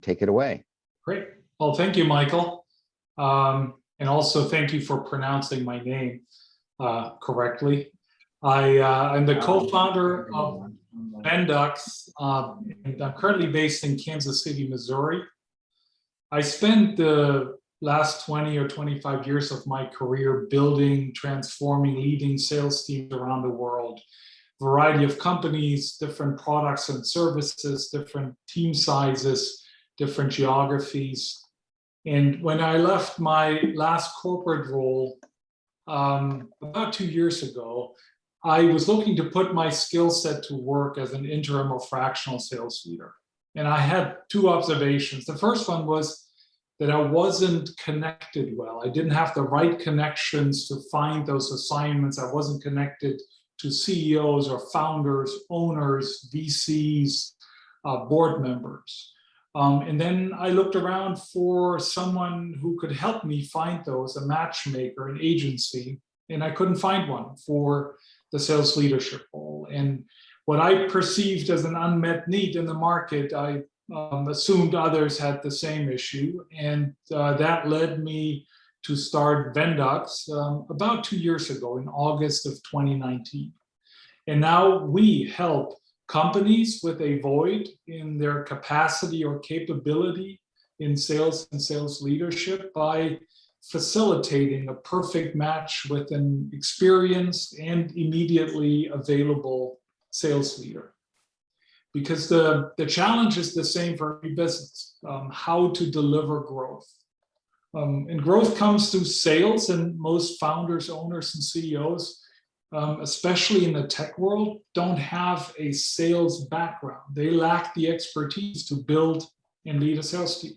take it away. Great. Well, thank you, Michael. And also thank you for pronouncing my name correctly. I'm the co-founder of Vendux, and I'm currently based in Kansas City, Missouri. I spent the last 20 or 25 years of my career building, transforming, leading sales teams around the world. Variety of companies, different products and services, different team sizes, different geographies. And when I left my last corporate role about 2 years ago, I was looking to put my skill set to work as an interim or fractional sales leader. And I had two observations. The first one was that I wasn't connected well. I didn't have the right connections to find those assignments. I wasn't connected to CEOs or founders, owners, VCs, board members. And then I looked around for someone who could help me find those, a matchmaker, an agency, and I couldn't find one for the sales leadership role. And what I perceived as an unmet need in the market, I assumed others had the same issue. And that led me to start Vendux about 2 years ago in August of 2019. And now we help companies with a void in their capacity or capability in sales and sales leadership by facilitating a perfect match with an experienced and immediately available sales leader. Because the challenge is the same for every business, how to deliver growth. And growth comes through sales, and most founders, owners, and CEOs, especially in the tech world, don't have a sales background. They lack the expertise to build and lead a sales team.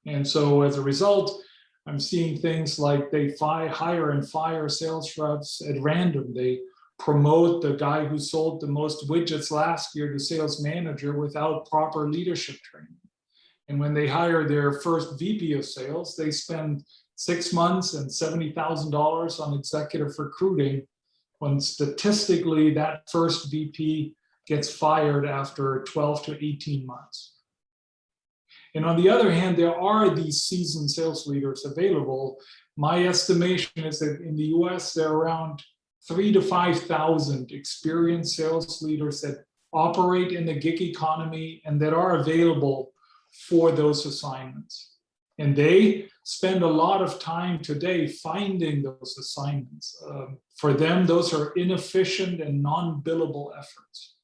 And so as a result, I'm seeing things like they hire and fire sales reps at random. They promote the guy who sold the most widgets last year to sales manager without proper leadership training. And when they hire their first VP of sales, they spend 6 months and $70,000 on executive recruiting, when statistically that first VP gets fired after 12 to 18 months. And on the other hand, there are these seasoned sales leaders available. My estimation is that in the US, there are around 3,000 to 5,000 experienced sales leaders that operate in the gig economy and that are available for those assignments. And they spend a lot of time today finding those assignments. For them, those are inefficient and non-billable efforts.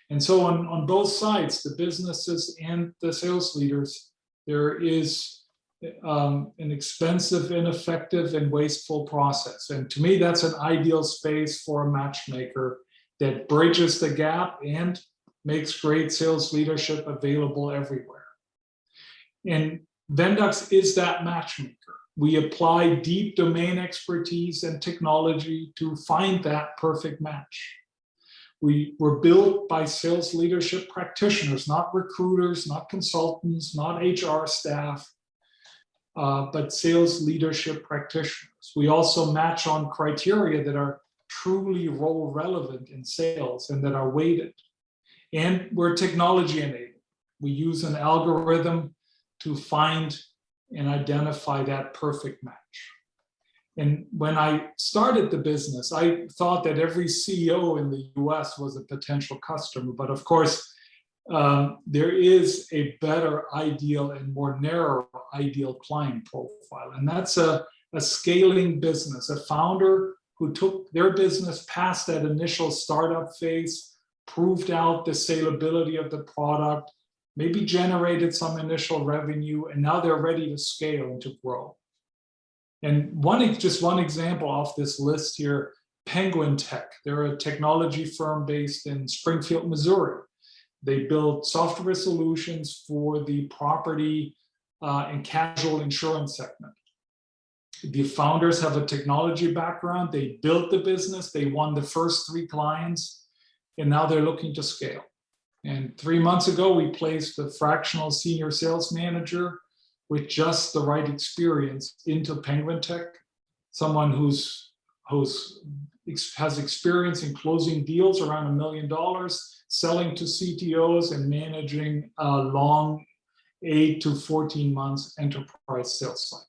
And so on both sides, the businesses and the sales leaders, there is an expensive, ineffective, and wasteful process. And to me, that's an ideal space for a matchmaker that bridges the gap and makes great sales leadership available everywhere. And Vendux is that matchmaker. We apply deep domain expertise and technology to find that perfect match. We were built by sales leadership practitioners, not recruiters, not consultants, not HR staff, but sales leadership practitioners. We also match on criteria that are truly role relevant in sales and that are weighted. And we're technology enabled. We use an algorithm to find and identify that perfect match. And when I started the business, I thought that every CEO in the US was a potential customer. But of course, there is a better ideal and more narrow ideal client profile. And that's a scaling business, a founder who took their business past that initial startup phase, proved out the salability of the product, maybe generated some initial revenue, and now they're ready to scale and to grow. And just one example off this list here, Penguin Tech. They're a technology firm based in Springfield, Missouri. They build software solutions for the property and casual insurance segment. The founders have a technology background. They built the business. They won the first 3 clients, and now they're looking to scale. And 3 months ago, we placed a fractional senior sales manager with just the right experience into Penguin Tech, someone who's has experience in closing deals around $1 million, selling to CTOs and managing long 8 to 14 months enterprise sales cycle.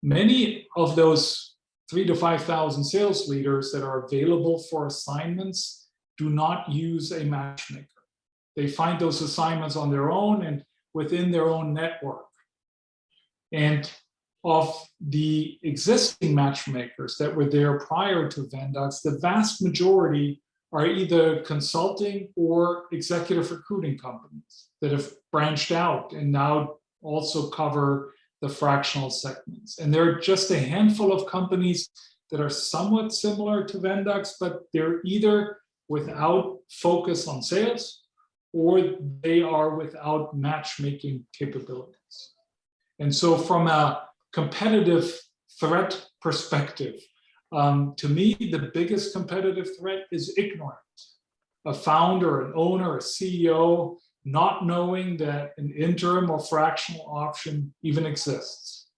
Many of those 3,000 to 5,000 sales leaders that are available for assignments do not use a matchmaker. They find those assignments on their own and within their own network. And of the existing matchmakers that were there prior to Vendox, the vast majority are either consulting or executive recruiting companies that have branched out and now also cover the fractional segments. And there are just a handful of companies that are somewhat similar to Vendox, but they're either without focus on sales or they are without matchmaking capabilities. And so from a competitive threat perspective, to me, the biggest competitive threat is ignorance. A founder, an owner, a CEO, not knowing that an interim or fractional option even exists.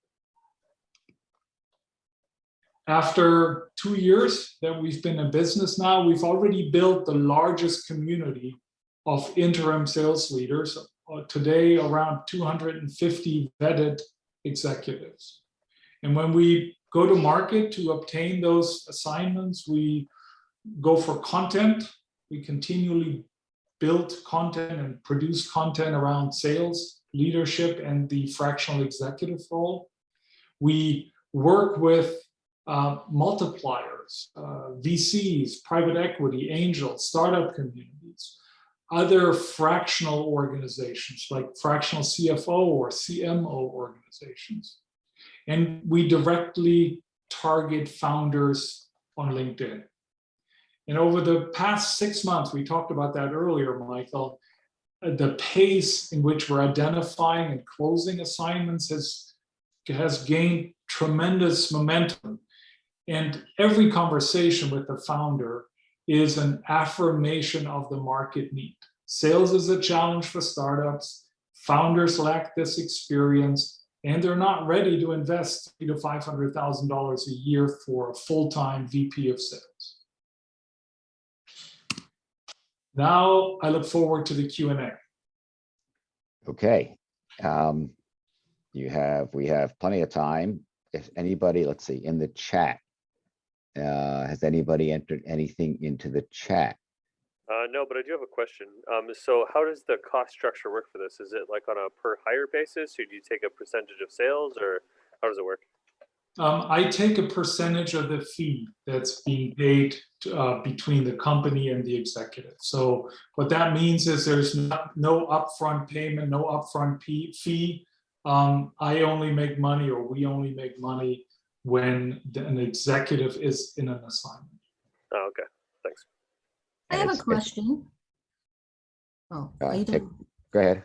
After 2 years that we've been in business now, we've already built the largest community of interim sales leaders, today around 250 vetted executives. And when we go to market to obtain those assignments, we go for content. We continually build content and produce content around sales, leadership, and the fractional executive role. We work with multipliers, VCs, private equity, angels, startup communities, other fractional organizations like fractional CFO or CMO organizations. And we directly target founders on LinkedIn. And over the past 6 months, we talked about that earlier, Michael, the pace in which we're identifying and closing assignments has gained tremendous momentum. And every conversation with the founder is an affirmation of the market need. Sales is a challenge for startups. Founders lack this experience, and they're not ready to invest $300,000 to $500,000 a year for a full-time VP of sales. Now I look forward to the Q&A. Okay. We have plenty of time. If anybody, let's see, in the chat, has anybody entered anything into the chat? No, but I do have a question. So how does the cost structure work for this? Is it like on a per hire basis, or do you take a percentage of sales, or how does it work? I take a percentage of the fee that's being paid between the company and the executive. So what that means is there's no upfront payment, no upfront fee. I only make money, or we only make money when an executive is in an assignment. Oh, okay. Thanks. I have a question. Oh, are you done? Go ahead.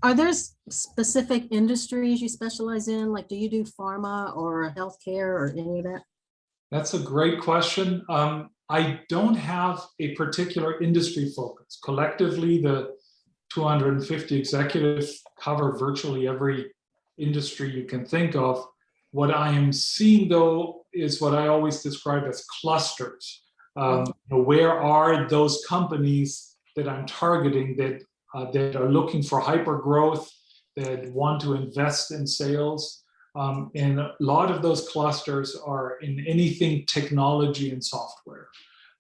Are there specific industries you specialize in? Like, do you do pharma or healthcare or any of that? That's a great question. I don't have a particular industry focus. Collectively, the 250 executives cover virtually every industry you can think of. What I am seeing, though, is what I always describe as clusters. Where are those companies that I'm targeting that are looking for hyper growth, that want to invest in sales? And a lot of those clusters are in anything technology and software.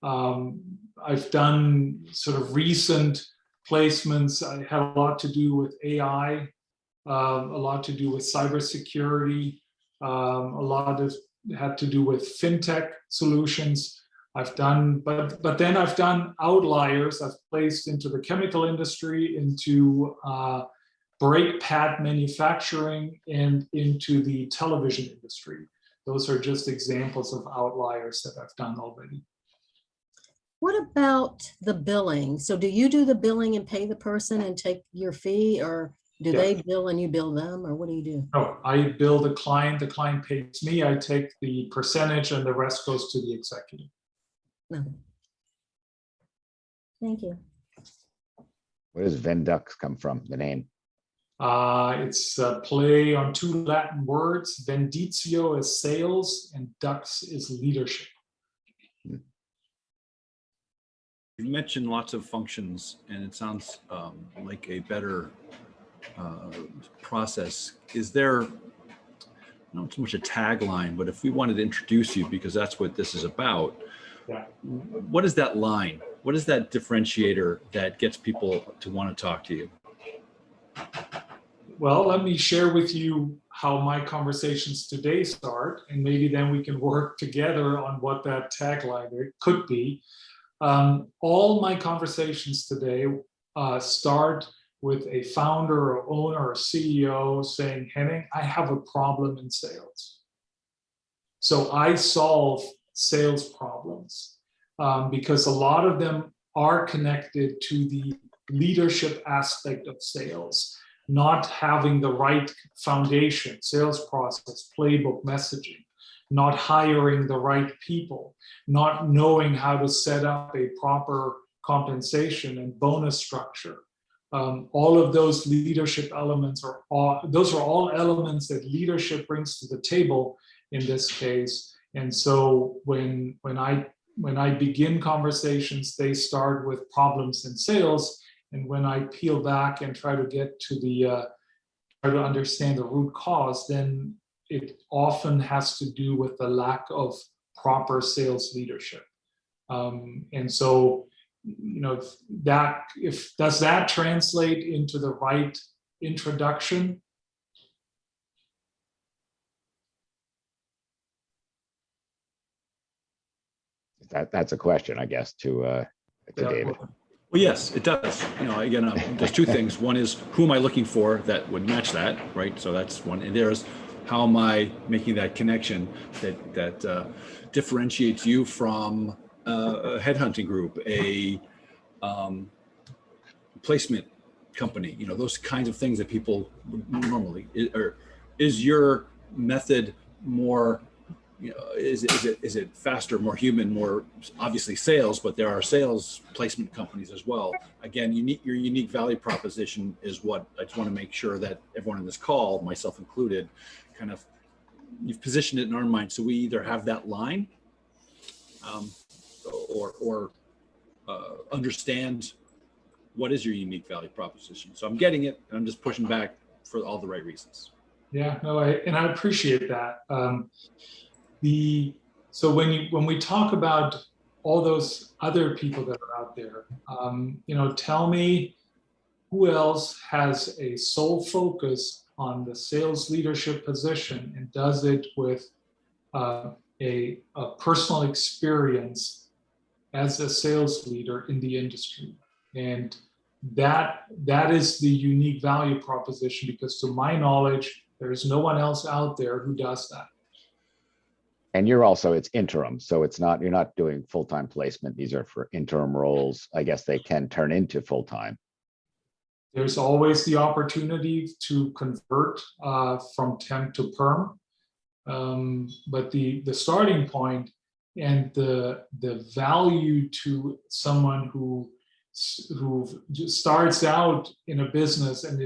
I've done sort of recent placements. I have a lot to do with AI, a lot to do with cybersecurity, a lot of had to do with fintech solutions. I've done, but then I've done outliers. I've placed into the chemical industry, into brake pad manufacturing, and into the television industry. Those are just examples of outliers that I've done already. What about the billing? So do you do the billing and pay the person and take your fee, or do they bill and you bill them, or what do you do? No, I bill the client pays me, I take the percentage, and the rest goes to the executive. No. Thank you. Where does Vendox come from, the name? It's a play on 2 Latin words. Venditio is sales, and dux is leadership. You mentioned lots of functions, and it sounds like a better process. Is there, not so much a tagline, but if we wanted to introduce you, because that's what this is about, Yeah. what is that line? What is that differentiator that gets people to want to talk to you? Well, let me share with you how my conversations today start, and maybe then we can work together on what that tagline could be. All my conversations today start with a founder or owner or CEO saying, Henning, I have a problem in sales. So I solve sales problems because a lot of them are connected to the leadership aspect of sales, not having the right foundation, sales process, playbook, messaging, not hiring the right people, not knowing how to set up a proper compensation and bonus structure. All of those leadership elements are all elements that leadership brings to the table in this case. And so when I begin conversations, they start with problems in sales. And when I peel back and try to get to try to understand the root cause, then it often has to do with the lack of proper sales leadership. And so, does that translate into the right introduction? That's a question, I guess, to David. Well, yes, it does. Again, there's two things. One is, who am I looking for that would match that, right? So that's one. And there's, how am I making that connection that differentiates you from a headhunting group, a placement company, those kinds of things that people normally, or is your method more, is it faster, more human, more obviously sales, but there are sales placement companies as well. Again, your unique value proposition is what I just want to make sure that everyone on this call, myself included, kind of, you've positioned it in our mind. So we either have that line or understand what is your unique value proposition. So I'm getting it, and I'm just pushing back for all the right reasons. Yeah, no, I appreciate that. So when we talk about all those other people that are out there, tell me who else has a sole focus on the sales leadership position and does it with a personal experience as a sales leader in the industry. And that is the unique value proposition, because to my knowledge, there is no one else out there who does that. And it's interim, so you're not doing full-time placement. These are for interim roles. I guess they can turn into full-time. There's always the opportunity to convert from temp to perm. But the starting point and the value to someone who starts out in a business and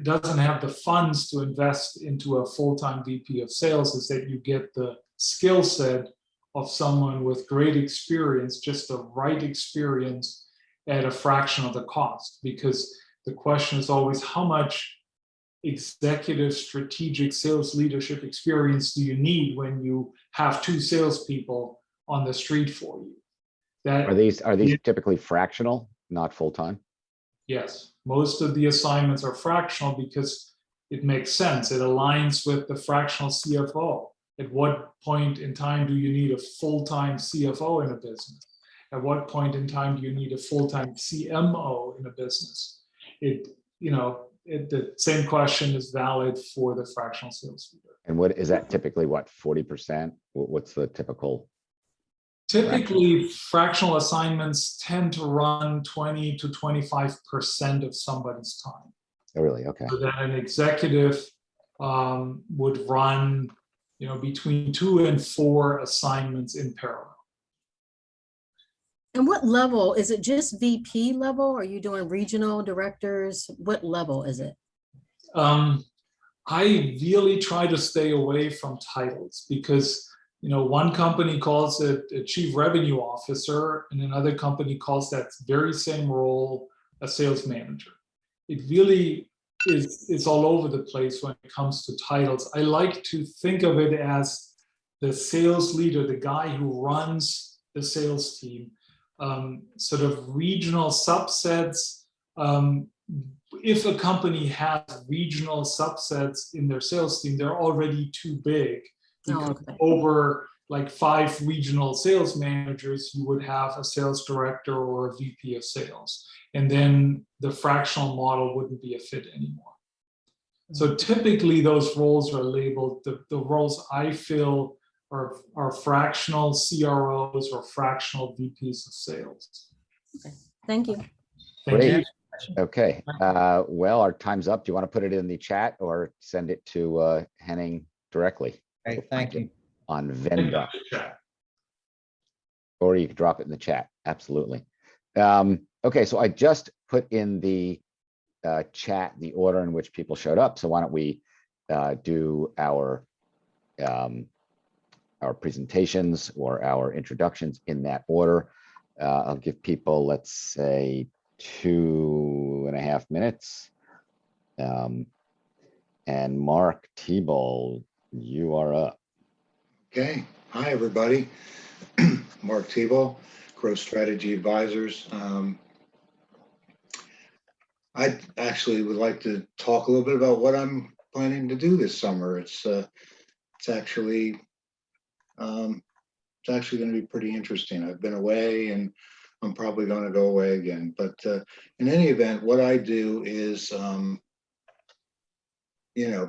doesn't have the funds to invest into a full-time VP of sales is that you get the skill set of someone with great experience, just the right experience at a fraction of the cost. Because the question is always, how much executive strategic sales leadership experience do you need when you have two salespeople on the street for you? Are these typically fractional, not full-time? Yes, most of the assignments are fractional because it makes sense. It aligns with the fractional CFO. At what point in time do you need a full-time CFO in a business? At what point in time do you need a full-time CMO in a business? The same question is valid for the fractional sales leader. And what is that typically? 40%? What's the typical? Typically, fractional assignments tend to run 20 to 25% of somebody's time. Oh, really? Okay. So that an executive would run, between 2 and 4 assignments in parallel. And what level? Is it just VP level? Are you doing regional directors? What level is it? I really try to stay away from titles because one company calls it a chief revenue officer, and another company calls that very same role a sales manager. It really is all over the place when it comes to titles. I like to think of it as the sales leader, the guy who runs the sales team, sort of regional subsets. If a company has regional subsets in their sales team, they're already too big. Oh, okay. Over like 5 regional sales managers, you would have a sales director or a VP of sales. And then the fractional model wouldn't be a fit anymore. So typically those roles are labeled, the roles I fill are fractional CROs or fractional VPs of sales. Okay. Thank you. Thank Great. you. Okay, well, our time's up. Do you want to put it in the chat or send it to Henning directly? Okay, thank you. On Vendoc, or you could drop it in the chat. Absolutely. Okay, so I just put in the chat the order in which people showed up. So why don't we do our presentations or our introductions in that order. I'll give people, let's say, 2.5 minutes. And Mark Thibault, you are up. Okay, hi everybody. Mark Thibault, Growth Strategy Advisors. I actually would like to talk a little bit about what I'm planning to do this summer. It's actually going to be pretty interesting. I've been away and I'm probably going to go away again. But in any event, what I do is,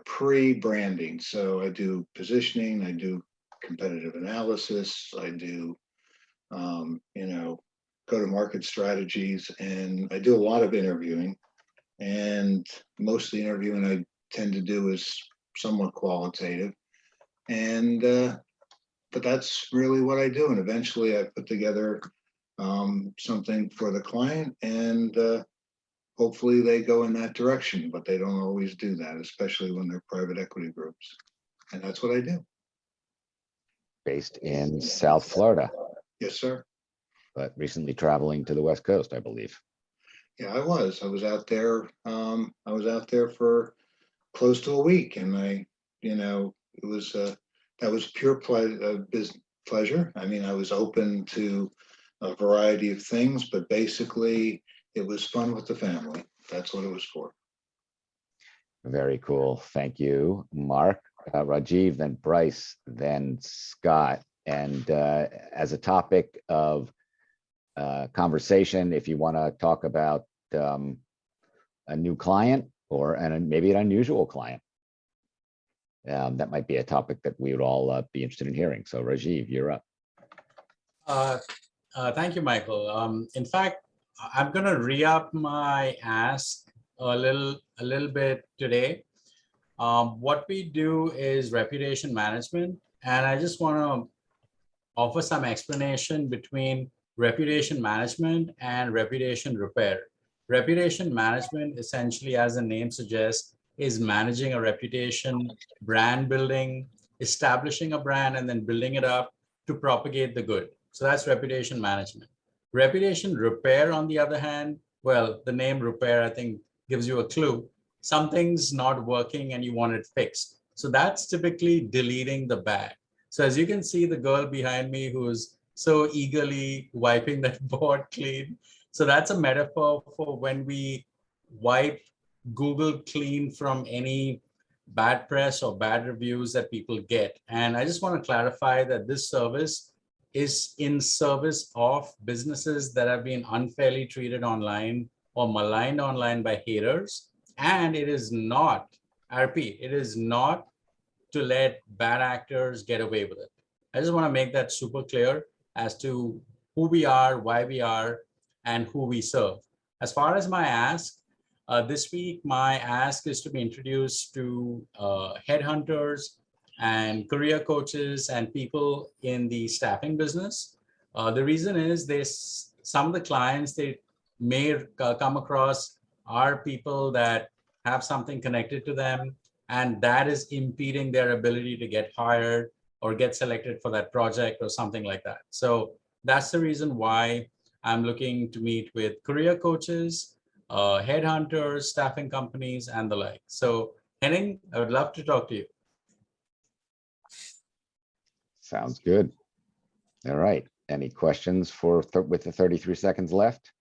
pre-branding. So I do positioning, I do competitive analysis, I do, go-to-market strategies, and I do a lot of interviewing. And most of the interviewing I tend to do is somewhat qualitative. And but that's really what I do. And eventually I put together something for the client, and hopefully they go in that direction, but they don't always do that, especially when they're private equity groups. And that's what I do. Based in South Florida, Yes, sir. but recently traveling to the West Coast, I believe. Yeah, I was out there. I was out there for close to a week, and it was that was pure pleasure. I mean, I was open to a variety of things, but basically it was fun with the family. That's what it was for. Very cool. Thank you, Mark. Rajiv, then Bryce, then Scott. And as a topic of conversation, if you want to talk about a new client or maybe an unusual client, that might be a topic that we would all be interested in hearing. So Rajiv, you're up. Thank you, Michael. In fact, I'm going to re-up my ask a little bit today. What we do is reputation management, and I just want to offer some explanation between reputation management and reputation repair. Reputation management, essentially, as the name suggests, is managing a reputation, brand building, establishing a brand, and then building it up to propagate the good. So that's reputation management. Reputation repair, on the other hand, well, the name repair, I think, gives you a clue. Something's not working and you want it fixed. So that's typically deleting the bad. So as you can see, the girl behind me who's so eagerly wiping that board clean. So that's a metaphor for when we wipe Google clean from any bad press or bad reviews that people get. And I just want to clarify that this service is in service of businesses that have been unfairly treated online or maligned online by haters. And it is not, I repeat, it is not to let bad actors get away with it. I just want to make that super clear as to who we are, why we are, and who we serve. As far as my ask, this week, my ask is to be introduced to headhunters and career coaches and people in the staffing business. The reason is some of the clients they may come across are people that have something connected to them, and that is impeding their ability to get hired or get selected for that project or something like that. So that's the reason why I'm looking to meet with career coaches, headhunters, staffing companies, and the like. So Henning, I would love to talk to you. Sounds good. All right. Any questions with the 33 seconds left?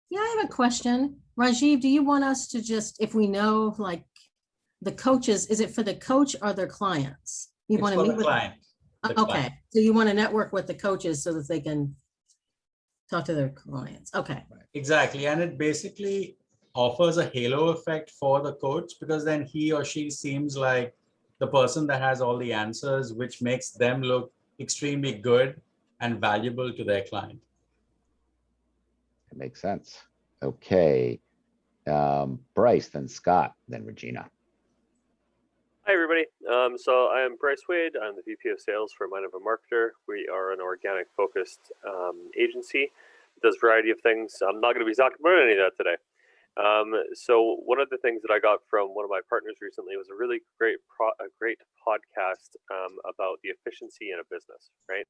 Yeah, I have a question. Rajiv, do you want us to just, if we know, like, the coaches, is it for the coach or their clients? You It's want to for meet the with? client. The Okay, client. so you want to network with the coaches so that they can talk to their clients. Okay, Exactly. And it basically offers a halo effect for the coach, because then he or she seems like the person that has all the answers, which makes them look extremely good and valuable to their client. It makes sense. Okay. Bryce, then Scott, then Regina. Hi, everybody. So I am Bryce Wade. I'm the VP of Sales for Mind of a Marketer. We are an organic-focused agency. It does a variety of things. I'm not going to be talking about any of that today. So one of the things that I got from one of my partners recently was a really great podcast about the efficiency in a business, right?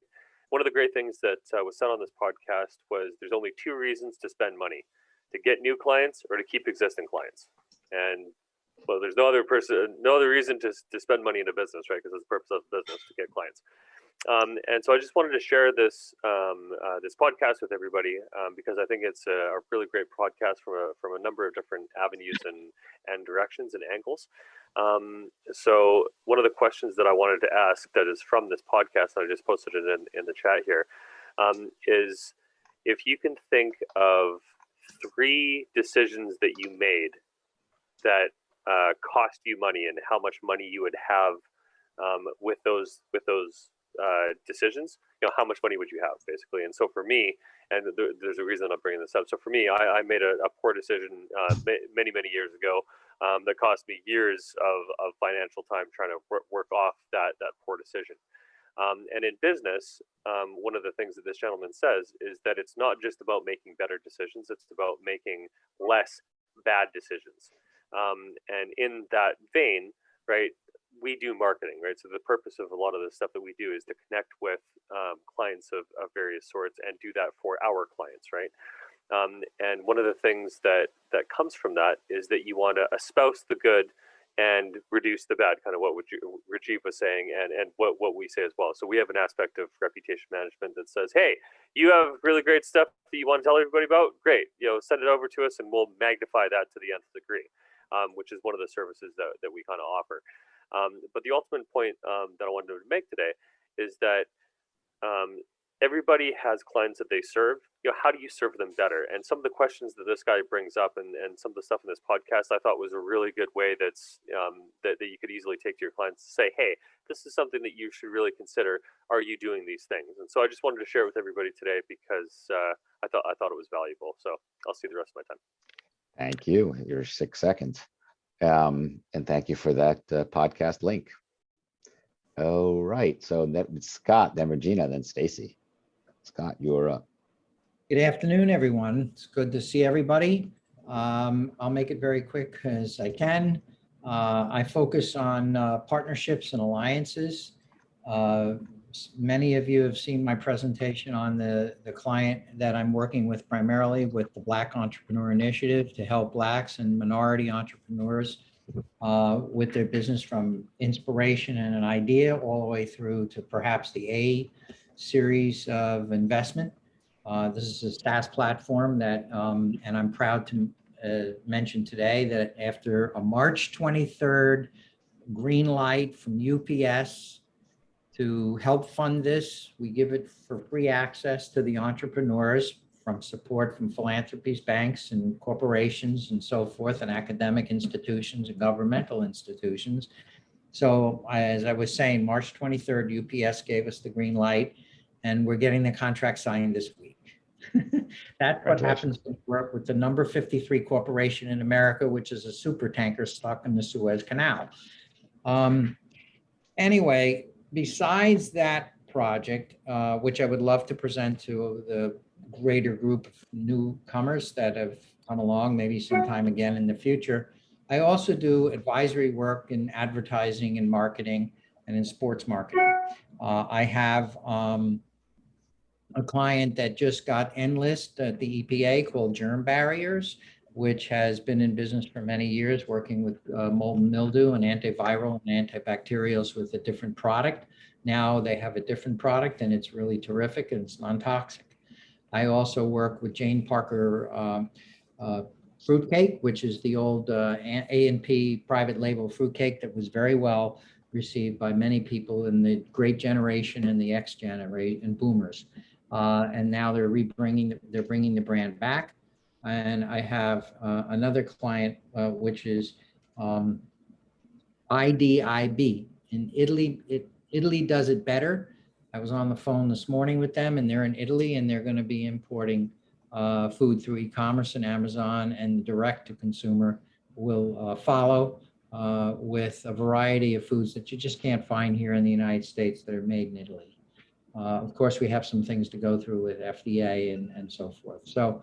One of the great things that was said on this podcast was there's only two reasons to spend money: to get new clients or to keep existing clients. And well, there's no other reason to spend money in a business, right? Because it's the purpose of the business to get clients. And so I just wanted to share this this podcast with everybody because I think it's a really great podcast from a number of different avenues and directions and angles. So one of the questions that I wanted to ask that is from this podcast, and I just posted it in the chat here, is if you can think of 3 decisions that you made that cost you money and how much money you would have with those decisions, how much money would you have, basically? And so for me, and there's a reason I'm bringing this up. So for me, I made a poor decision many years ago that cost me years of financial time trying to work off that poor decision. And in business, one of the things that this gentleman says is that it's not just about making better decisions, it's about making less bad decisions. And in that vein, right, we do marketing, right? So the purpose of a lot of the stuff that we do is to connect with clients of various sorts and do that for our clients, right? And one of the things that comes from that is that you want to espouse the good and reduce the bad, kind of what Rajiv was saying, and what we say as well. So we have an aspect of reputation management that says, hey, you have really great stuff that you want to tell everybody about? Great, send it over to us and we'll magnify that to the nth degree, which is one of the services that we kind of offer. But the ultimate point that I wanted to make today is that everybody has clients that they serve. How do you serve them better? And some of the questions that this guy brings up and some of the stuff in this podcast, I thought was a really good way that's that you could easily take to your clients to say, hey, this is something that you should really consider. Are you doing these things? And so I just wanted to share with everybody today because I thought it was valuable. So I'll see the rest of my time. Thank you. Your 6 seconds. And thank you for that podcast link. All right. So that's Scott, then Regina, then Stacy. Scott, you're up. Good afternoon, everyone. It's good to see everybody. I'll make it very quick as I can. I focus on partnerships and alliances. Many of you have seen my presentation on the client that I'm working with primarily with the Black Entrepreneur Initiative to help Blacks and minority entrepreneurs with their business from inspiration and an idea all the way through to perhaps the A series of investment. This is a SaaS platform that, and I'm proud to mention today that after a March 23rd green light from UPS to help fund this, we give it for free access to the entrepreneurs from support from philanthropies, banks, and corporations and so forth, and academic institutions and governmental institutions. So as I was saying, March 23rd, UPS gave us the green light, and we're getting the contract signed this week. That's what happens when you work with the number 53 corporation in America, which is a super tanker stuck in the Suez Canal. Anyway, besides that project, which I would love to present to the greater group of newcomers that have come along, maybe sometime again in the future, I also do advisory work in advertising and marketing and in sports marketing. I have a client that just got N-list at the EPA called Germ Barriers, which has been in business for many years, working with mold and mildew and antiviral and antibacterials with a different product. Now they have a different product and it's really terrific and it's non-toxic. I also work with Jane Parker fruitcake, which is the old A&P private label fruitcake that was very well received by many people in the Great Generation and the X generation and boomers. And now they're bringing the brand back. And I have another client, which is IDIB in Italy. Italy does it better. I was on the phone this morning with them, and they're in Italy, and they're going to be importing food through e-commerce and Amazon, and direct to consumer will follow with a variety of foods that you just can't find here in the United States that are made in Italy. Of course, we have some things to go through with FDA and so forth. So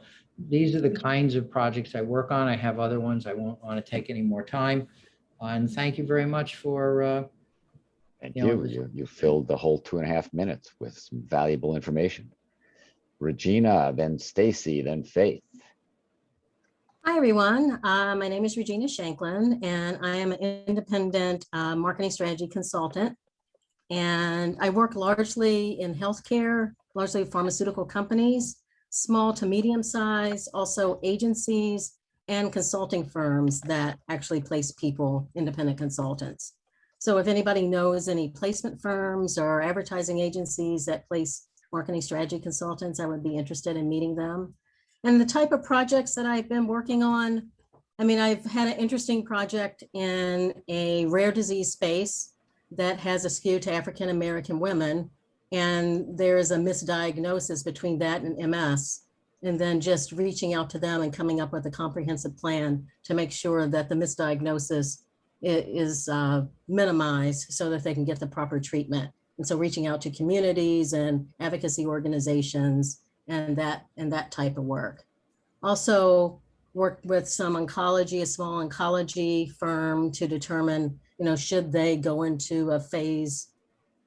these are the kinds of projects I work on. I have other ones. I won't want to take any more time. And thank you very much for Thank you know, you. You filled the whole 2.5 minutes with some valuable information. Regina, then Stacy, then Faith. Hi, everyone. My name is Regina Shanklin, and I am an independent marketing strategy consultant. And I work largely in healthcare, largely pharmaceutical companies, small to medium size, also agencies and consulting firms that actually place people, independent consultants. So if anybody knows any placement firms or advertising agencies that place marketing strategy consultants, I would be interested in meeting them. And the type of projects that I've been working on, I mean, I've had an interesting project in a rare disease space that has a skew to African-American women. And there is a misdiagnosis between that and MS. And then just reaching out to them and coming up with a comprehensive plan to make sure that the misdiagnosis is minimized so that they can get the proper treatment. And so reaching out to communities and advocacy organizations and that type of work. Also worked with some oncology, a small oncology firm to determine, should they go into a phase,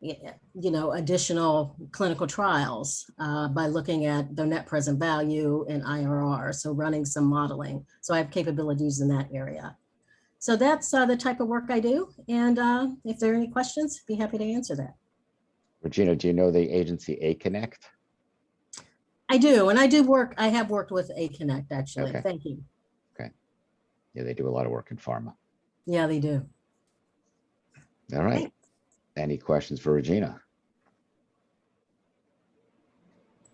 additional clinical trials by looking at their net present value and IRR. So running some modeling. So I have capabilities in that area. So that's the type of work I do. And if there are any questions, be happy to answer that. Regina, do you know the agency A-Connect? I do. And I have worked with A-Connect, actually. Okay. Thank you. Okay. Yeah, they do a lot of work in pharma. Yeah, they do. All right. Thanks. Any questions for Regina?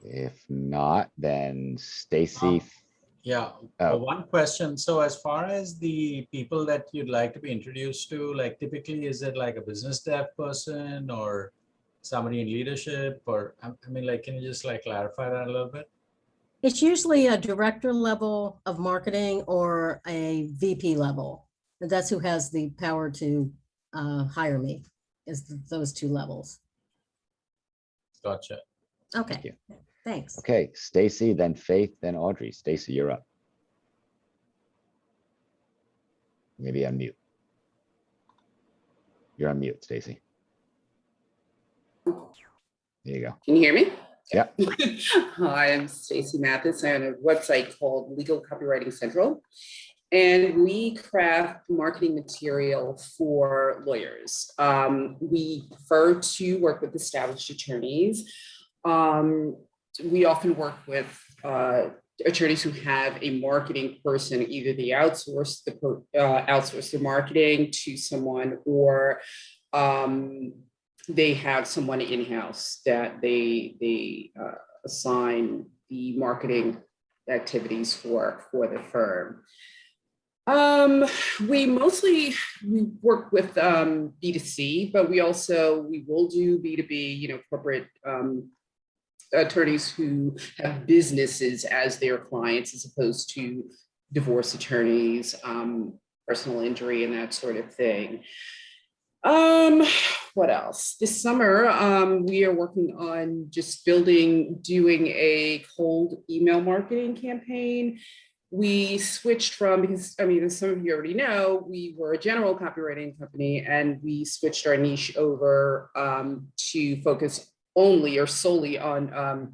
If not, then Stacy. Yeah, Oh. one question. So as far as the people that you'd like to be introduced to, like typically, is it like a business dev person or somebody in leadership? Or I mean, like, can you just like clarify that a little bit? It's usually a director level of marketing or a VP level. And that's who has the power to hire me, is those two levels. Gotcha. Okay, you. thanks. Okay, Stacy, then Faith, then Audrey. Stacy, you're up. Maybe unmute. You're on mute, Stacy. There you go. Can you hear me? Yeah. Hi, I'm Stacy Mathis. I own a website called Legal Copywriting Central, and we craft marketing material for lawyers. We prefer to work with established attorneys. We often work with attorneys who have a marketing person. Either they outsource the marketing to someone, or they have someone in-house that they assign the marketing activities for the firm. We work with B2C, but we will do B2B, corporate attorneys who have businesses as their clients, as opposed to divorce attorneys, personal injury, and that sort of thing. What else? This summer, we are working on just doing a cold email marketing campaign. we switched from, because I mean, as some of you already know, we were a general copywriting company, and we switched our niche over to focus only or solely on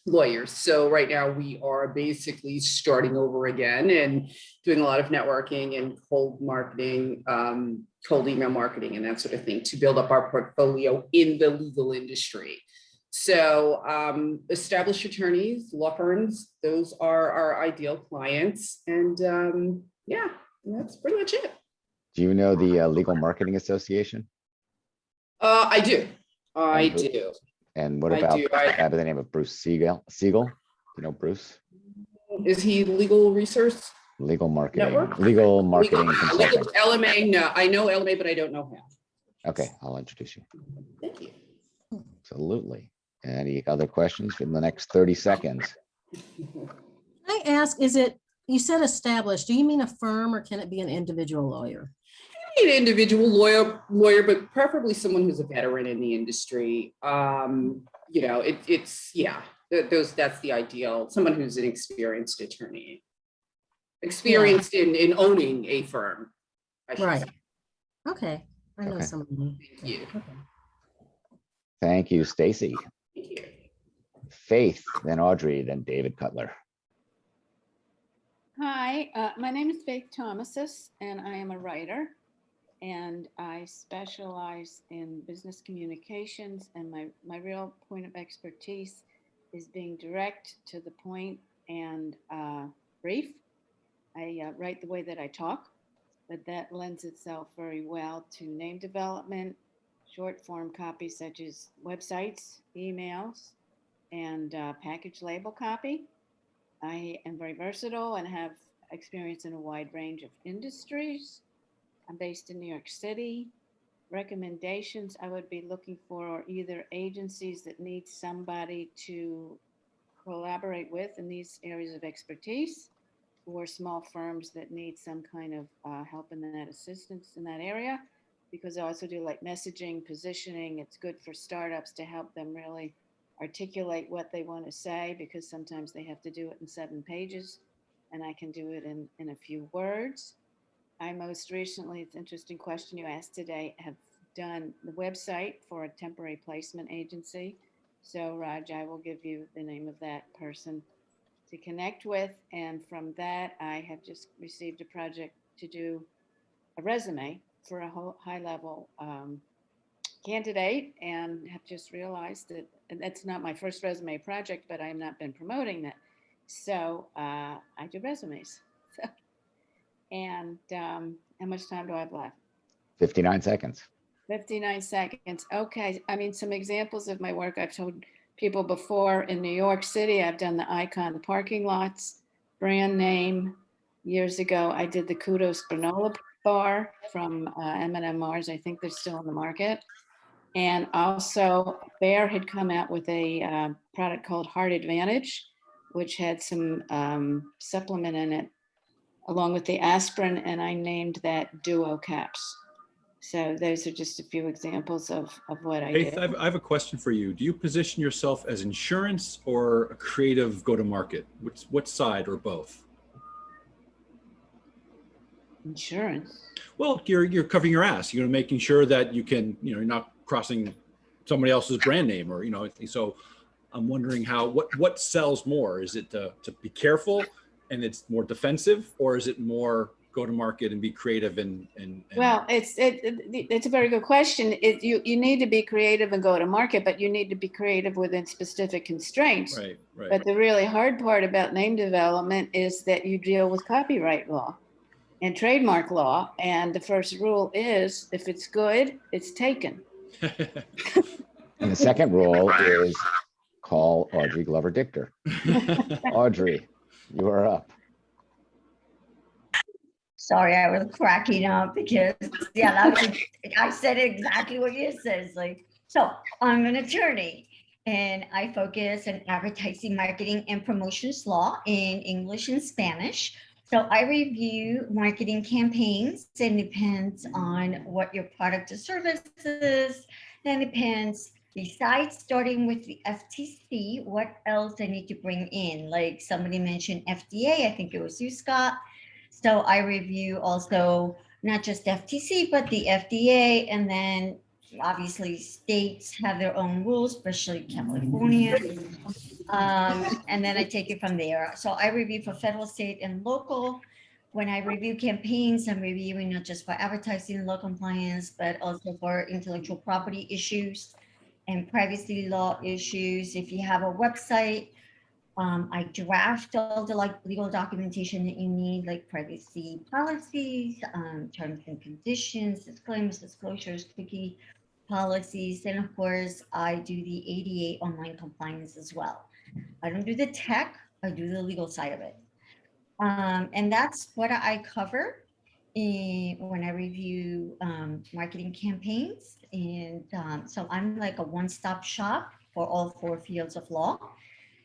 lawyers. So right now we are basically starting over again and doing a lot of networking and cold marketing, cold email marketing and that sort of thing to build up our portfolio in the legal industry. So established attorneys, law firms, those are our ideal clients. And yeah, that's pretty much it. Do you know the Legal Marketing Association? I do. I And who- do. And what I about do. a guy by the name of Bruce Siegel? Siegel? You know Bruce? Is he legal resource? Legal marketing, Network? legal marketing Legal consulting. LMA, no, I know LMA, but I don't know him. Okay, I'll introduce you. Thank you. Absolutely. Any other questions in the next 30 seconds? I ask, is it, you said established, do you mean a firm or can it be an individual lawyer? An individual lawyer, but preferably someone who's a veteran in the industry. You know, it's yeah, that's the ideal. Someone who's an experienced attorney, experienced in owning a firm. I should Right. say. Okay, I know Okay. someone. Thank you. Okay. Thank you, Stacy. Thank you. Faith, then Audrey, then David Cutler. Hi, my name is Faith Thomasis, and I am a writer, and I specialize in business communications, and my real point of expertise is being direct, to the point, and brief. I write the way that I talk, but that lends itself very well to name development, short form copy such as websites, emails, and package label copy. I am very versatile and have experience in a wide range of industries. I'm based in New York City. Recommendations I would be looking for are either agencies that need somebody to collaborate with in these areas of expertise, or small firms that need some kind of help in that, assistance in that area. Because I also do like messaging, positioning. It's good for startups to help them really articulate what they want to say, because sometimes they have to do it in 7 pages and I can do it in a few words. I most recently, it's an interesting question you asked today, have done the website for a temporary placement agency. So Raj, I will give you the name of that person to connect with. And from that, I have just received a project to do a resume for a whole high level candidate, and have just realized that, and that's not my first resume project, but I have not been promoting that. So I do resumes. So, and how much time do I have left? 59 seconds. 59 seconds. Okay. I mean, some examples of my work I've told people before. In New York City, I've done the Icon parking lots, brand name. Years ago, I did the Kudos granola bar from M&M Mars. I think they're still on the market. And also, Bayer had come out with a product called Heart Advantage, which had some supplement in it, along with the aspirin, and I named that Duo Caps. So those are just a few examples of what I Faith, do. I have a question for you. Do you position yourself as insurance or a creative go-to-market? What side, or both? Insurance. Well, you're covering your ass. You're making sure that you can, you're not crossing somebody else's brand name, or So I'm wondering what sells more? Is it to be careful and it's more defensive, or is it more go to market and be creative and Well, it's a very good question. You need to be creative and go to market, but you need to be creative within specific constraints. Right. But the really hard part about name development is that you deal with copyright law and trademark law. And the first rule is, if it's good, it's taken. And the second rule is call Audrey Glover Dichter. Audrey, you are up. Sorry, I was cracking up because, yeah, I said exactly what you said. It's like, so I'm an attorney and I focus on advertising, marketing, and promotions law in English and Spanish. So I review marketing campaigns, and depends on what your product or service is. Then depends besides starting with the FTC, what else I need to bring in? Like somebody mentioned FDA, I think it was you, Scott. So I review also not just FTC, but the FDA, and then obviously states have their own rules, especially California. And then I take it from there. So I review for federal, state, and local. When I review campaigns, I'm reviewing not just for advertising law compliance, but also for intellectual property issues and privacy law issues. If you have a website, I draft all the legal documentation that you need, like privacy policies, terms and conditions, disclaimers, disclosures, cookie policies, and of course, I do the ADA online compliance as well. I don't do the tech, I do the legal side of it. And that's what I cover when I review marketing campaigns. And so I'm like a one-stop shop for all 4 fields of law.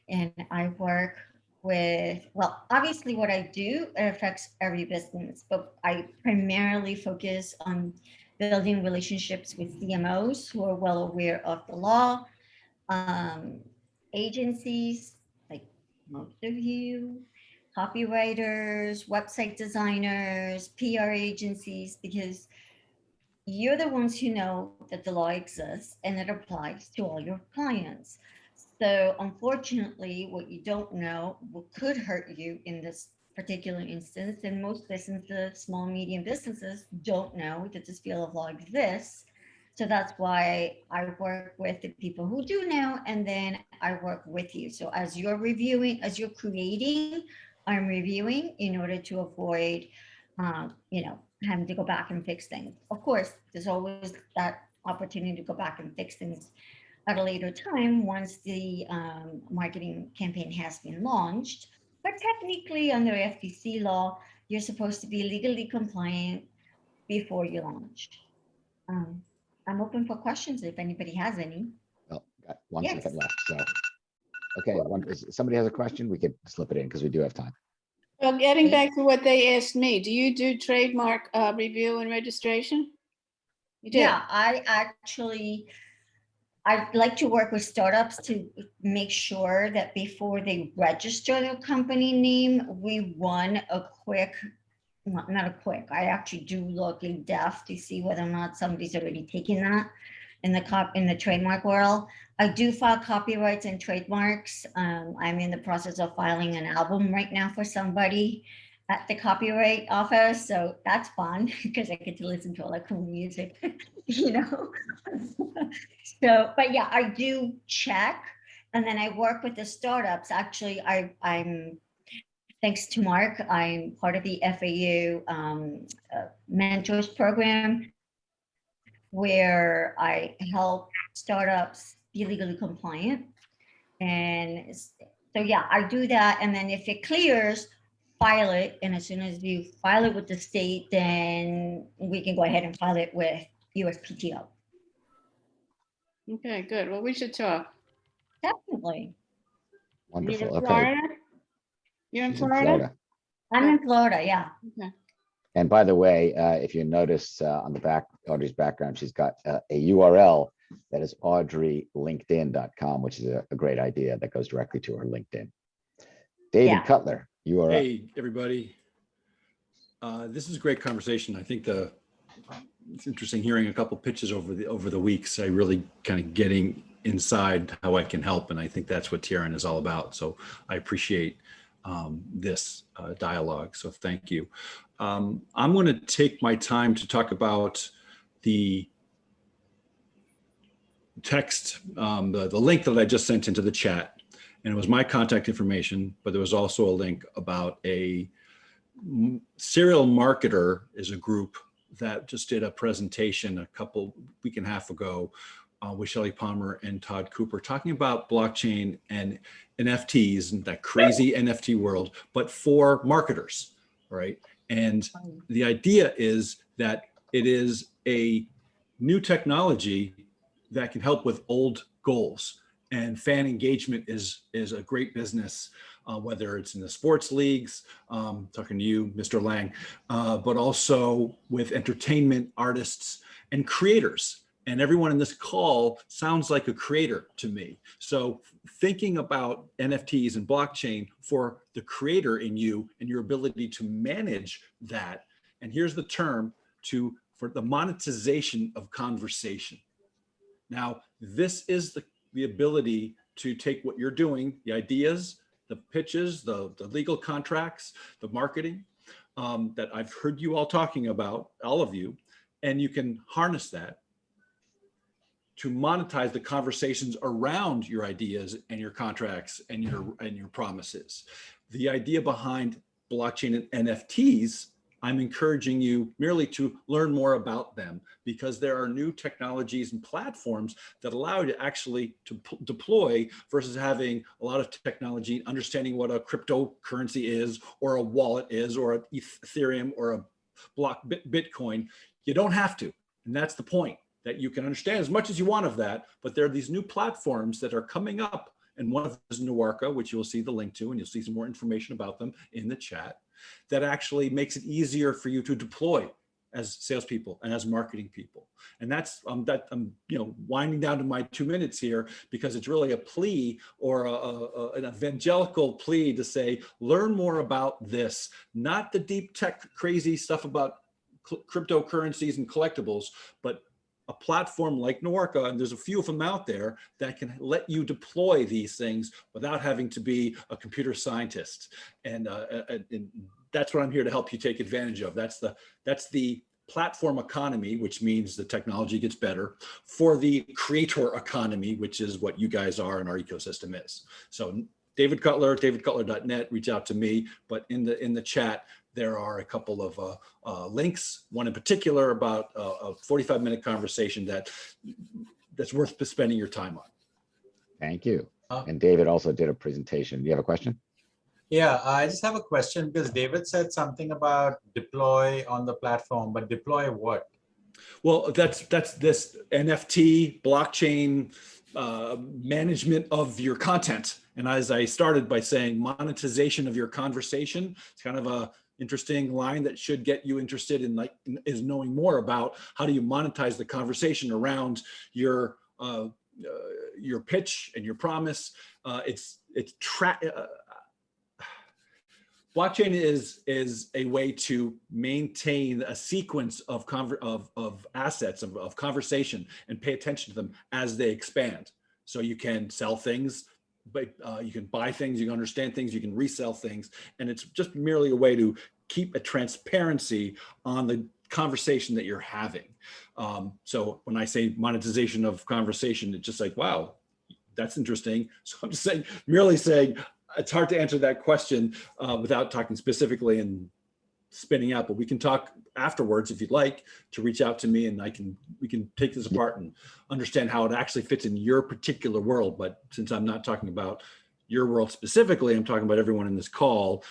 And I work with, well, obviously what I do, it affects every business, but I primarily focus on building relationships with CMOs who are well aware of the law, agencies, like most of you, copywriters, website designers, PR agencies, because you're the ones who know that the law exists and it applies to all your clients. So unfortunately, what you don't know what could hurt you in this particular instance, and most businesses, small, medium businesses don't know that this field of law exists. So that's why I work with the people who do know, and then I work with you. So as you're reviewing, as you're creating, I'm reviewing in order to avoid, having to go back and fix things. Of course, there's always that opportunity to go back and fix things at a later time once the marketing campaign has been launched. But technically, under FTC law, you're supposed to be legally compliant before you launch. I'm open for questions if anybody has any. Well, got 1 Yes. second left, so. Okay, if somebody has a question, we could slip it in because we do have time. Well, getting back to what they asked me, do you do trademark review and registration? You do? Yeah, I'd like to work with startups to make sure that before they register their company name, we run a quick, not a quick, I actually do look in depth to see whether or not somebody's already taken that in the trademark world. I do file copyrights and trademarks. I'm in the process of filing an album right now for somebody at the copyright office. So that's fun because I get to listen to all that cool music, So, but yeah, I do check, and then I work with the startups. Actually, I'm thanks to Mark, I'm part of the FAU mentors program, where I help startups be legally compliant. And so, yeah, I do that. And then if it clears, file it. And as soon as you file it with the state, then we can go ahead and file it with USPTO. Okay, good. Well, we should talk. Definitely. Wonderful, You're in okay. Florida? You're in She's in Florida? I'm in Florida, yeah. Okay. And by the way, if you notice on the back, Audrey's background, she's got a URL that is audreylinkedin.com, which is a great idea that goes directly to her LinkedIn. David Yeah. Cutler, you are up. Hey, everybody. This is a great conversation. I think it's interesting hearing a couple pitches over the weeks. I really kind of getting inside how I can help. And I think that's what TRN is all about. So I appreciate this dialogue. So thank you. I'm going to take my time to talk about the text, the link that I just sent into the chat. And it was my contact information, but there was also a link about a serial marketer is a group that just did a presentation a week and a half ago with Shelley Palmer and Todd Cooper talking about blockchain and NFTs and that crazy NFT world, but for marketers, right? And the idea is that it is a new technology that can help with old goals. And fan engagement is a great business, whether it's in the sports leagues, talking to you, Mr. Lang, but also with entertainment artists and creators. And everyone in this call sounds like a creator to me. So thinking about NFTs and blockchain for the creator in you and your ability to manage that. And here's the term for the monetization of conversation. Now, this is the ability to take what you're doing, the ideas, the pitches, the legal contracts, the marketing that I've heard you all talking about, all of you, and you can harness that to monetize the conversations around your ideas and your contracts and your promises. The idea behind blockchain and NFTs, I'm encouraging you merely to learn more about them, because there are new technologies and platforms that allow you to actually deploy versus having a lot of technology, understanding what a cryptocurrency is, or a wallet is, or an Ethereum, or a Bitcoin. You don't have to, and that's the point. That you can understand as much as you want of that, but there are these new platforms that are coming up, and one of them is Nuarka, which you'll see the link to, and you'll see some more information about them in the chat, that actually makes it easier for you to deploy as salespeople and as marketing people. And that's I'm winding down to my 2 minutes here, because it's really a plea, or an evangelical plea to say, learn more about this, not the deep tech crazy stuff about cryptocurrencies and collectibles, but a platform like Nuarka, and there's a few of them out there, that can let you deploy these things without having to be a computer scientist. And that's what I'm here to help you take advantage of. That's the platform economy, which means the technology gets better, for the creator economy, which is what you guys are and our ecosystem is. So David Cutler, davidcutler.net, reach out to me. But in the chat, there are a couple of links, one in particular about a 45-minute conversation that's worth spending your time on. Thank you. And David also did a presentation. Do you have a question? Yeah, I just have a question, because David said something about deploy on the platform, but deploy what? Well, that's this NFT blockchain management of your content. And as I started by saying, monetization of your conversation, it's kind of a interesting line that should get you interested in, is knowing more about how do you monetize the conversation around your pitch and your promise. Blockchain is a way to maintain a sequence of assets, of conversation, and pay attention to them as they expand. So you can sell things, but you can buy things, you can understand things, you can resell things. And it's just merely a way to keep a transparency on the conversation that you're having. So when I say monetization of conversation, it's just like, wow, that's interesting. So I'm just saying, merely saying, it's hard to answer that question without talking specifically and spinning out, but we can talk afterwards if you'd like to reach out to me, and we can take this apart and understand how it actually fits in your particular world. But since I'm not talking about your world specifically, I'm talking about everyone in this call,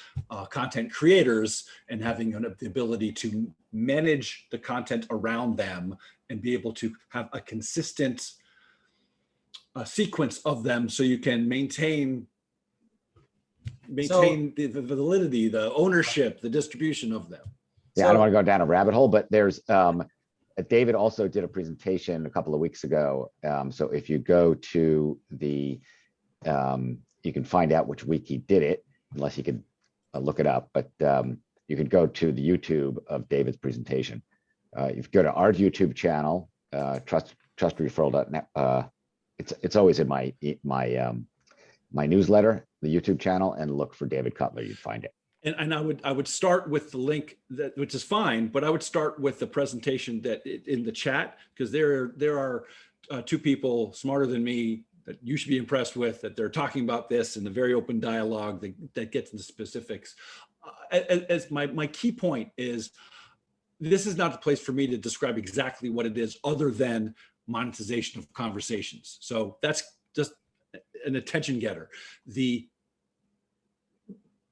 content creators, and having the ability to manage the content around them and be able to have a consistent sequence of them, so you can maintain the validity, the ownership, the distribution of them. Yeah, I don't want to go down a rabbit hole, but there's David also did a presentation a couple of weeks ago. So if you go to the, you can find out which week he did it, unless you could look it up. But you could go to the YouTube of David's presentation. If you go to our YouTube channel, trustreferral.net, it's always in my newsletter, the YouTube channel, and look for David Cutler. You'd find it. And I would start with the link, which is fine, but I would start with the presentation that in the chat, because there are two people smarter than me that you should be impressed with, that they're talking about this in the very open dialogue that gets into specifics. As my key point is, this is not the place for me to describe exactly what it is, other than monetization of conversations. So that's just an attention getter. The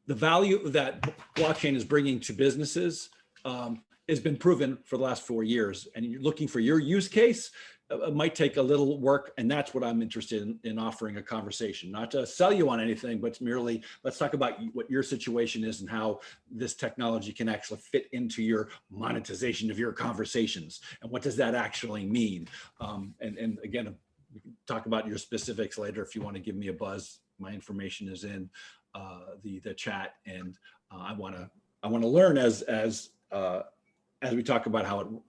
value that blockchain is bringing to businesses has been proven for the last 4 years. And you're looking for your use case, it might take a little work, and that's what I'm interested in offering a conversation, not to sell you on anything, but merely let's talk about what your situation is and how this technology can actually fit into your monetization of your conversations, and what does that actually mean. And again, we can talk about your specifics later if you want to give me a buzz. My information is in the chat, and I want to learn as we talk about how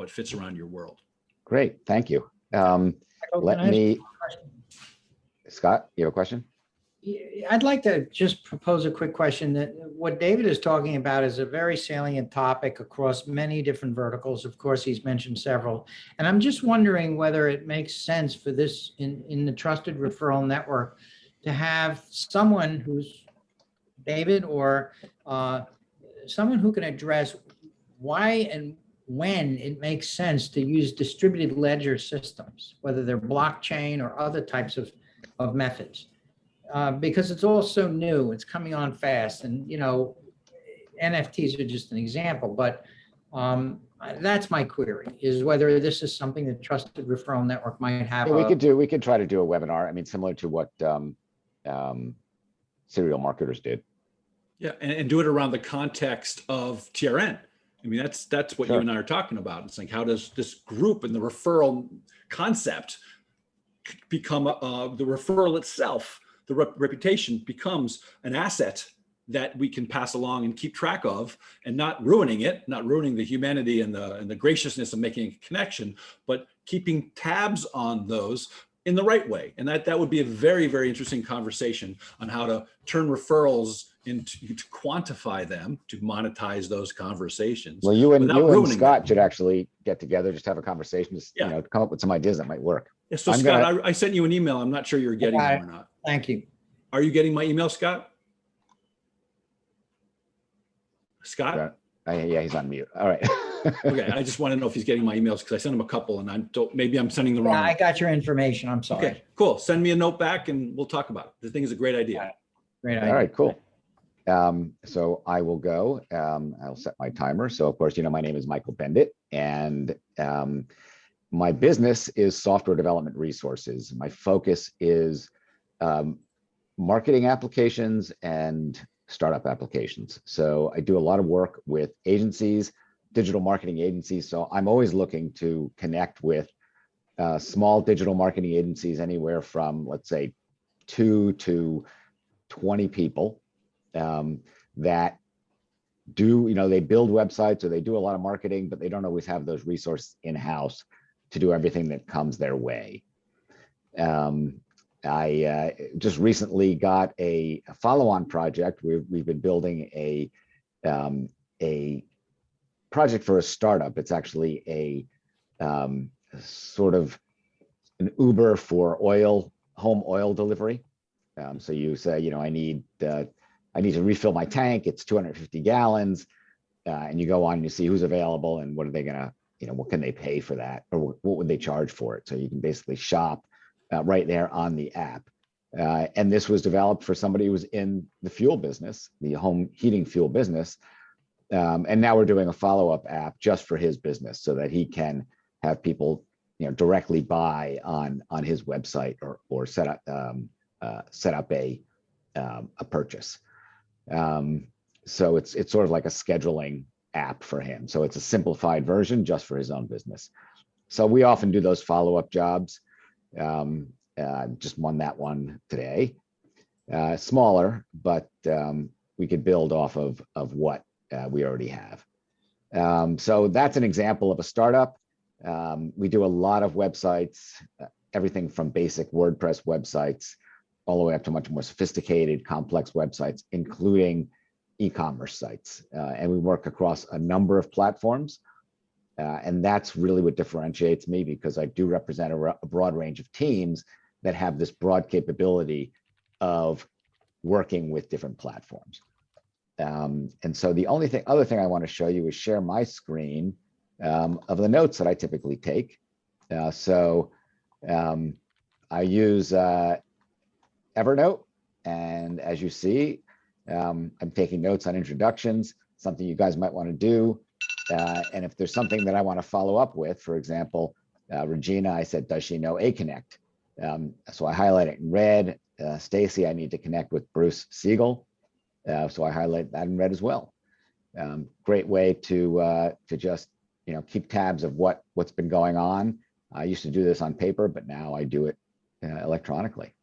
it fits around your world. Great, thank you. Michael, Let can I ask me, you a question? Scott, you have a question? Yeah, I'd like to just propose a quick question. That what David is talking about is a very salient topic across many different verticals. Of course, he's mentioned several. And I'm just wondering whether it makes sense for this in the trusted referral network to have someone who's David or someone who can address why and when it makes sense to use distributed ledger systems, whether they're blockchain or other types of methods. Because it's all so new, it's coming on fast, and NFTs are just an example, but that's my query, is whether this is something that Trusted Referral Network might have. Yeah, we could try to do a webinar. I mean, similar to what serial marketers did. Yeah, and do it around the context of TRN. I mean, that's what Sure. you and I are talking about. It's like, how does this group and the referral concept become the referral itself? The reputation becomes an asset that we can pass along and keep track of, and not ruining it, not ruining the humanity and the graciousness of making a connection, but keeping tabs on those in the right way. And that would be a very, very interesting conversation on how to turn referrals into, to quantify them, to monetize those conversations. Well, you and Scott them. should actually get together, just have a conversation, just come up with some ideas that might work. Yeah, so Scott, I sent you an email. I'm not sure you're getting them or not. Thank you. Are you getting my email, Scott? Scott? Yeah, he's on mute. All right. Okay, I just want to know if he's getting my emails, because I sent him a couple and maybe I'm sending the wrong one. I got your information. I'm sorry. Okay, cool. Send me a note back and we'll talk about it. The thing is a great idea. Great idea. All right, cool. So I will go. I'll set my timer. So of course, my name is Michael Bendit, and my business is software development resources. My focus is marketing applications and startup applications. So I do a lot of work with agencies, digital marketing agencies. So I'm always looking to connect with small digital marketing agencies, anywhere from, let's say, 2 to 20 people that do, they build websites, or they do a lot of marketing, but they don't always have those resources in-house to do everything that comes their way. I just recently got a follow-on project. We've been building a project for a startup. It's actually a sort of an Uber for home oil delivery. So you say, I need to refill my tank. It's 250 gallons. And you go on and you see who's available and what are they gonna, what can they pay for that, or what would they charge for it? So you can basically shop right there on the app. And this was developed for somebody who was in the fuel business, the home heating fuel business. And now we're doing a follow-up app just for his business, so that he can have people, directly buy on his website, or set up a purchase. So it's sort of like a scheduling app for him. So it's a simplified version just for his own business. So we often do those follow-up jobs. Just won that one today. Smaller, but we could build off of what we already have. So that's an example of a startup. We do a lot of websites, everything from basic WordPress websites all the way up to much more sophisticated, complex websites, including e-commerce sites. And we work across a number of platforms. And that's really what differentiates me, because I do represent a broad range of teams that have this broad capability of working with different platforms. And so the other thing I want to show you is share my screen of the notes that I typically take. I use Evernote, and as you see, I'm taking notes on introductions, something you guys might want to do. And if there's something that I want to follow up with, for example, Regina, I said, does she know A Connect? So I highlight it in red. Stacy, I need to connect with Bruce Siegel. So I highlight that in red as well. Great way to just, keep tabs of what's been going on. I used to do this on paper, but now I do it electronically.